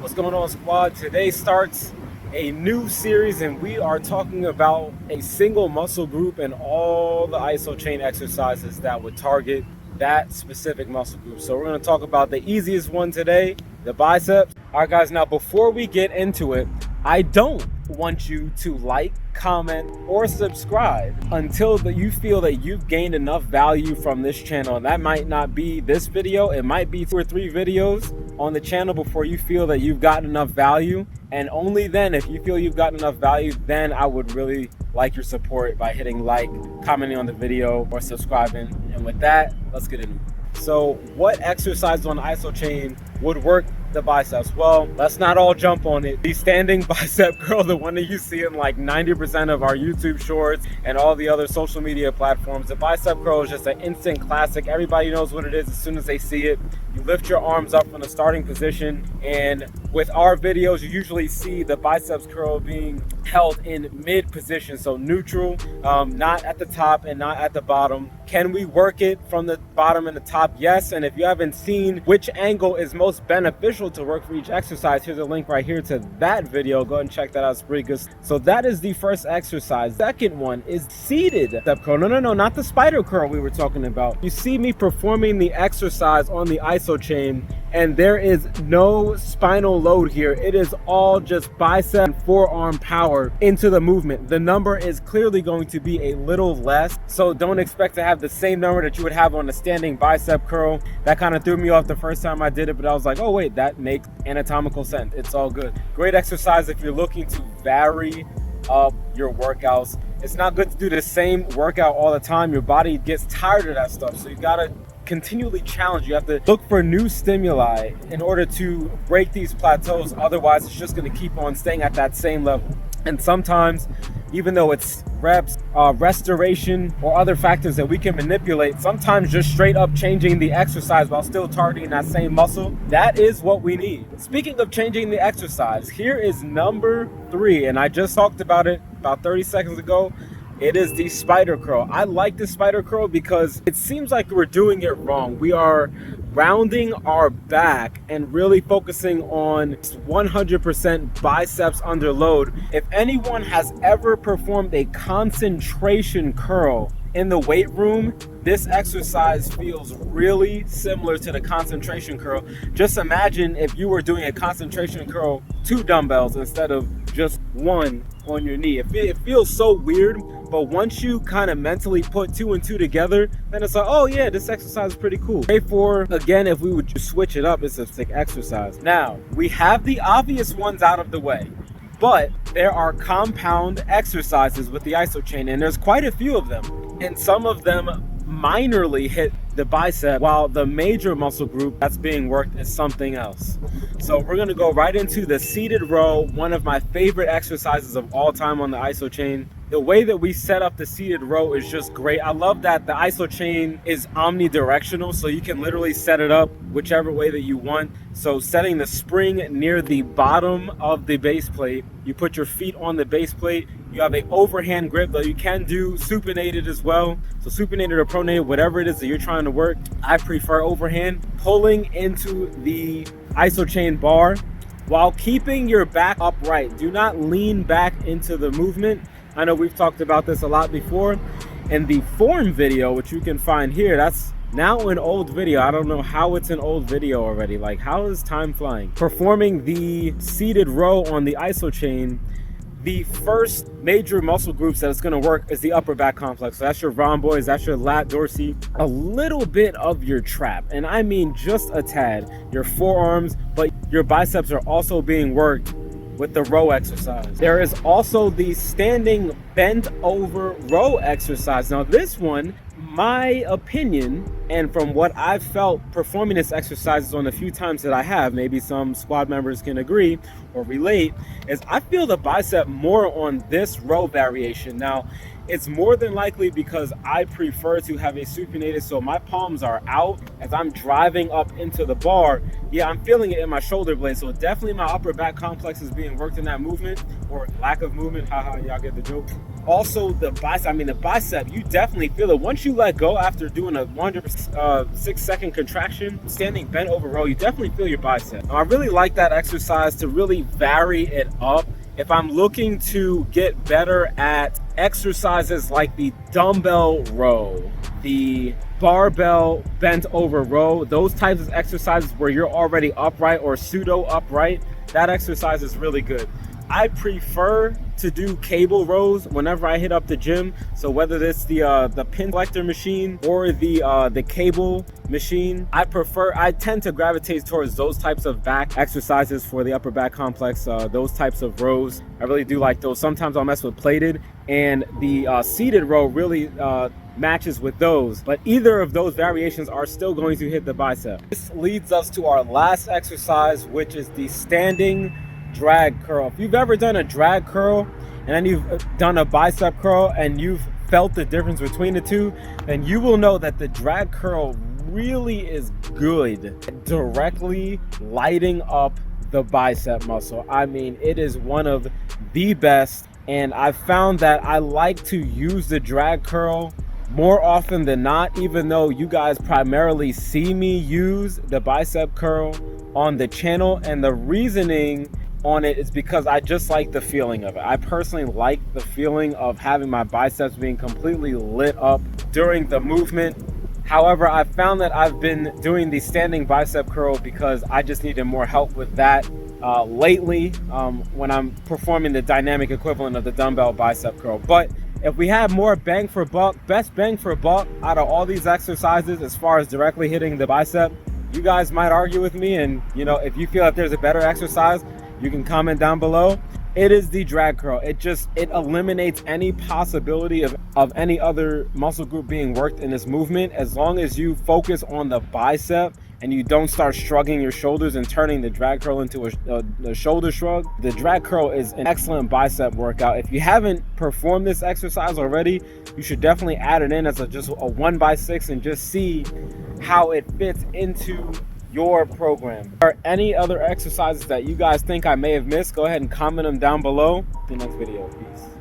What's going on, squad? Today starts a new series and we are talking about a single muscle group and all the isochain exercises that would target that specific muscle group. So we're going to talk about the easiest one today, the biceps. All right, guys, now before we get into it, I don't want you to like, comment, or subscribe until you feel that you've gained enough value from this channel. And that might not be this video, it might be 2 or 3 videos on the channel before you feel that you've gotten enough value. And only then, if you feel you've gotten enough value, then I would really like your support by hitting like, commenting on the video, or subscribing. And with that, let's get into it. So what exercise on isochain would work the biceps? Well, let's not all jump on it. The standing bicep curl, the one that you see in like 90% of our YouTube shorts and all the other social media platforms. The bicep curl is just an instant classic. Everybody knows what it is as soon as they see it. You lift your arms up from the starting position, and with our videos you usually see the biceps curl being held in mid position, so neutral, not at the top and not at the bottom. Can we work it from the bottom and the top? Yes. And if you haven't seen which angle is most beneficial to work for each exercise, here's a link right here to that video. Go ahead and check that out. It's pretty good. So that is the first exercise. Second one is seated bicep curl. No, not the spider curl we were talking about. You see me performing the exercise on the isochain, and there is no spinal load here. It is all just bicep and forearm power into the movement. The number is clearly going to be a little less, so don't expect to have the same number that you would have on a standing bicep curl. That kind of threw me off the first time I did it, but I was like, oh wait, that makes anatomical sense. It's all good. Great exercise if you're looking to vary up your workouts. It's not good to do the same workout all the time. Your body gets tired of that stuff, so you gotta continually challenge. You have to look for new stimuli in order to break these plateaus. Otherwise, it's just going to keep on staying at that same level. And sometimes, even though it's reps, restoration, or other factors that we can manipulate, sometimes just straight up changing the exercise while still targeting that same muscle, that is what we need. Speaking of changing the exercise, here is number 3, and I just talked about it about 30 seconds ago. It is the spider curl. I like the spider curl because it seems like we're doing it wrong. We are rounding our back and really focusing on 100% biceps under load. If anyone has ever performed a concentration curl in the weight room, this exercise feels really similar to the concentration curl. Just imagine if you were doing a concentration curl 2 dumbbells instead of just 1 on your knee. It feels so weird, but once you kind of mentally put 2 and 2 together, then it's like, oh yeah, this exercise is pretty cool. Great for, again, if we would just switch it up, it's a sick exercise. Now, we have the obvious ones out of the way, but there are compound exercises with the isochain, and there's quite a few of them, and some of them minorly hit the bicep, while the major muscle group that's being worked is something else. So we're going to go right into the seated row, one of my favorite exercises of all time on the isochain. The way that we set up the seated row is just great. I love that the isochain is omnidirectional, so you can literally set it up whichever way that you want. So setting the spring near the bottom of the base plate, you put your feet on the base plate. You have an overhand grip, though you can do supinated as well. So supinated or pronated, whatever it is that you're trying to work. I prefer overhand. Pulling into the isochain bar while keeping your back upright. Do not lean back into the movement. I know we've talked about this a lot before. In the form video, which you can find here, that's now an old video. I don't know how it's an old video already. Like, how is time flying? Performing the seated row on the isochain, the first major muscle groups that it's going to work is the upper back complex. So that's your rhomboids, that's your lat dorsi, a little bit of your trap, and I mean just a tad, your forearms, but your biceps are also being worked with the row exercise. There is also the standing bent over row exercise. Now this one, my opinion, and from what I've felt performing this exercise on the few times that I have, maybe some squad members can agree or relate, is I feel the bicep more on this row variation. Now, it's more than likely because I prefer to have a supinated, so my palms are out as I'm driving up into the bar. Yeah, I'm feeling it in my shoulder blade, so definitely my upper back complex is being worked in that movement, or lack of movement, haha, y'all get the joke. Also the bicep, I mean the bicep, you definitely feel it once you let go after doing a 106-second contraction, standing bent over row. You definitely feel your bicep. Now, I really like that exercise to really vary it up. If I'm looking to get better at exercises like the dumbbell row, the barbell bent over row, those types of exercises where you're already upright or pseudo upright, that exercise is really good. I prefer to do cable rows whenever I hit up the gym. So whether it's the pin collector machine or the cable machine, I tend to gravitate towards those types of back exercises for the upper back complex. Those types of rows, I really do like those. Sometimes I'll mess with plated, and the seated row really matches with those, but either of those variations are still going to hit the bicep. This leads us to our last exercise, which is the standing drag curl. If you've ever done a drag curl and then you've done a bicep curl and you've felt the difference between the two, then you will know that the drag curl really is good at directly lighting up the bicep muscle. I mean, it is one of the best, and I've found that I like to use the drag curl more often than not, even though you guys primarily see me use the bicep curl on the channel. And the reasoning on it is because I just like the feeling of it. I personally like the feeling of having my biceps being completely lit up during the movement. However, I've found that I've been doing the standing bicep curl because I just needed more help with that lately when I'm performing the dynamic equivalent of the dumbbell bicep curl. But if we have more bang for buck, best bang for buck out of all these exercises as far as directly hitting the bicep, you guys might argue with me, and if you feel that there's a better exercise, you can comment down below. It is the drag curl. It eliminates any possibility of any other muscle group being worked in this movement. As long as you focus on the bicep and you don't start shrugging your shoulders and turning the drag curl into a shoulder shrug, the drag curl is an excellent bicep workout. If you haven't performed this exercise already, you should definitely add it in as just a 1x6 and just see how it fits into your program. Are any other exercises that you guys think I may have missed? Go ahead and comment them down below. See you next video. Peace.